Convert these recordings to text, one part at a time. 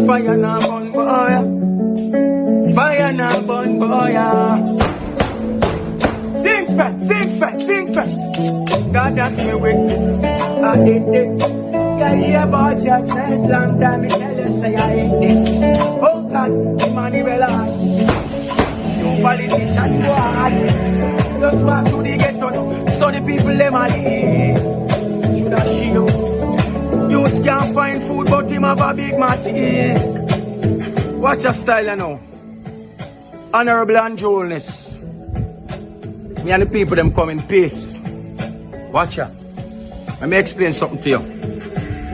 Fire now burn boy. Fire now burn boy. Sing facts, sing facts, sing facts. God that's me witness. I hate this. Yeah, yeah, about your child. Long time I tell you say I hate this. Oh God, the money will hard. No politician go hard. Just walk to the ghetto so the people them are leave. Should I shield? Youths can't find food but him have a big matic. Watch your style you know. Honorable and wholeness. Me and the people them come in peace. Watch ya. Let me explain something to you.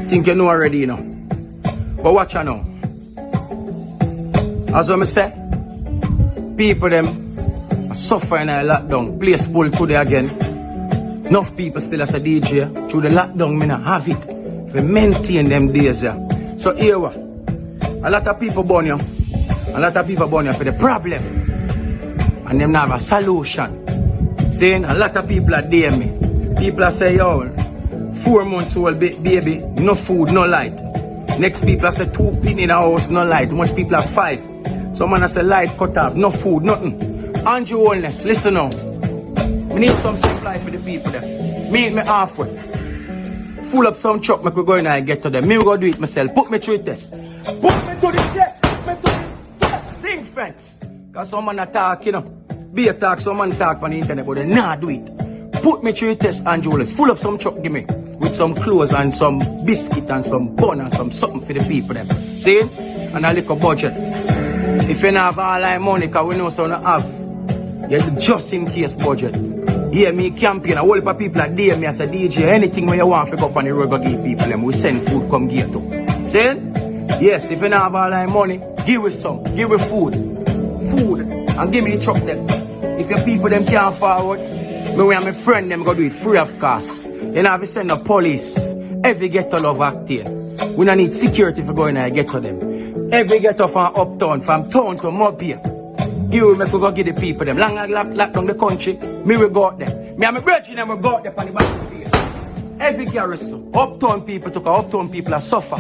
Think you know already, you know. But watch ya now. As I say, people them are suffering in a lockdown. Place full today again. Enough people still as a DJ. Through the lockdown, me not have it. To maintain them days, yeah. So here what? A lot of people born here. A lot of people born here for the problem. And them not have a solution. Saying a lot of people are there me. People are saying, yo, 4 months old baby, no food, no light. Next people are saying 2 pin in the house, no light. Much people are 5. Someone has a light cut off, no food, nothing. Andrew Wholeness, listen now. We need some supply for the people there. Meet me halfway. Full up some truck, make we go in and get to them. Me will go do it myself. Put me through the test. Put me to the test. Put me to the test. Sing friends. Cause someone attack, you know. Be attack, someone talk on the internet, but they not do it. Put me through the test, Andrew. Full up some truck, give me. With some clothes and some biscuit and some bun and some something for the people them. See? And a little budget. If you don't have all that money, cause we know so not have. You just in case budget. Yeah, me campaign, a whole heap of people that dare me as a DJ. Anything where you want to go up on the road, go give people them. We send food, come give to. See? Yes, if you don't have all that money, give us some. Give us food. Food. And give me a truck them. If your people them can't forward, me and my friend them go do it free of cost. You know, have to send the police. Every ghetto love act here. We don't need security for going and get to them. Every ghetto from uptown, from town to mob here. You make we go give the people them. Long as lock down the country, me will go out there. Me and my brethren them will go out there on the battlefield. Every garrison, uptown people took, uptown people are suffer.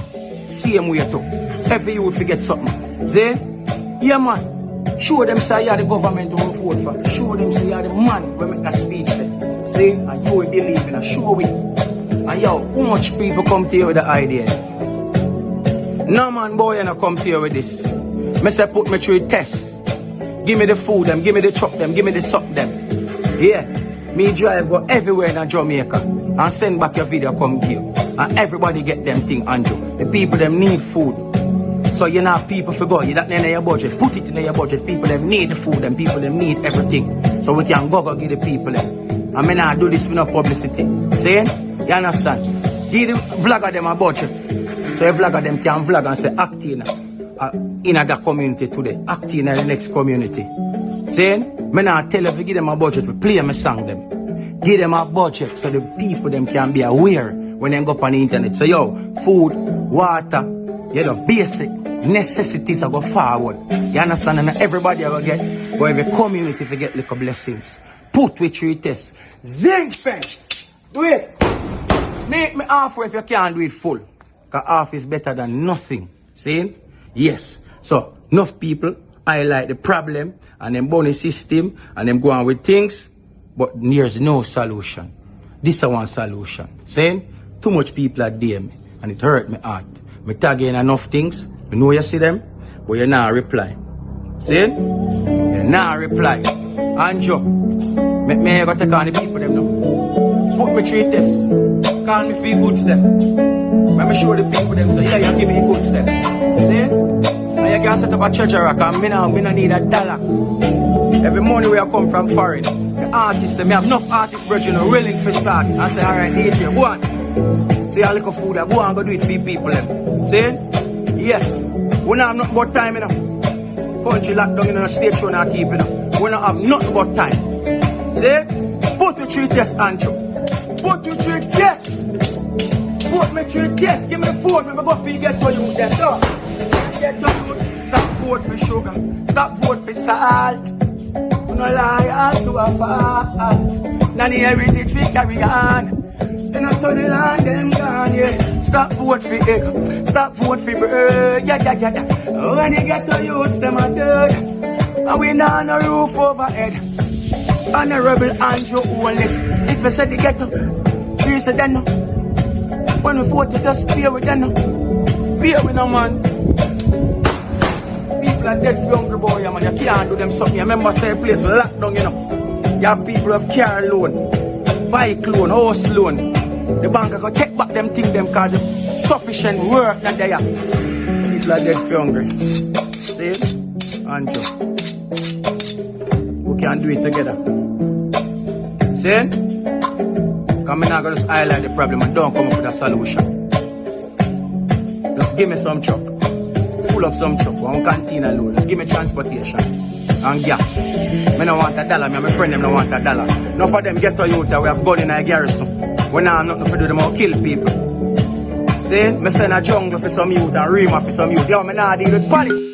Same way too. Every youth forget something. See? Yeah man. Show them say you're the government who will vote for. Show them say you're the man who make a speech there. See? And you will believe in a show it. And yo, how much people come to you with the idea? No man boy you not come to you with this. Me say put me through a test. Give me the food them, give me the truck them, give me the suck them. Yeah. Me drive go everywhere in Jamaica and send back your video come give. And everybody get them thing Andrew. The people them need food. So you know people forgot you that in your budget. Put it in your budget. People them need the food and people them need everything. So we can go give the people them. I mean I do this for no publicity. See? You understand? Give the vlogger them a budget. So a vlogger them can vlog and say act in a community today. Act in the next community. See? Me not tell you to give them a budget to play my song them. Give them a budget so the people them can be aware when they go up on the internet. So yo, food, water, you know, basic necessities are go forward. You understand? And everybody will get, but every community will get little blessings. Put with your test. Zinc fence. Do it. Make me halfway if you can't do it full. Because half is better than nothing. See? Yes. So, enough people highlight the problem and then bonus system and then go on with things, but there's no solution. This is one solution. Saying too much people are there me and it hurt me heart. Me tag in enough things, you know you see them, but you not reply. See? You not reply. Anjo, make me go take on the people them now. Put me through this. Call me for goods them. Let me show the people them say, yeah, you give me goods them. See? And you can set up a treasure rack and me now need $1. Every money where I come from foreign. The artists, me have enough artists brethren are willing to start. I say, alright, DJ, go on. See a little food, go on, go do it for people them. See? Yes. We don't have nothing but time, you know. Country locked down in a state show not keep, you know. We don't have nothing but time. See? Put you through this, Andrew. Put you through this. Put me through this. Give me the food, me go feed get to you then. So, get to you. Stop vote for sugar. Stop vote for salt. No lie, all to a fall. None heritage we carry on. In a sunny land, them gone, yeah. Stop vote for egg, stop vote for bird, yeah. When you get to youths, them are dead. And we not on a roof overhead. Honorable Andrew HOLNESS. If we said the ghetto, we said then no. When we vote, you just pay with them no. Pay with no man. People are dead for hungry boy, man. You can't do them something. You remember say place locked down, you know. You have people have car loan, bike loan, house loan. The bank can take back them things them cause sufficient work that they have. People are dead for hungry. See? Andrew. We can do it together. See? Come in, I'm going to just highlight the problem and don't come up with a solution. Just give me some truck. Full up some truck. One container load. Just give me transportation. And gas. I don't want $1. Me and my friend them don't want $1. None of them get to youth that we have gun in a garrison. When I'm nothing to do them all kill people. See? Me send a jungle for some youth and Rima for some youth. Yo, me nah deal with politics.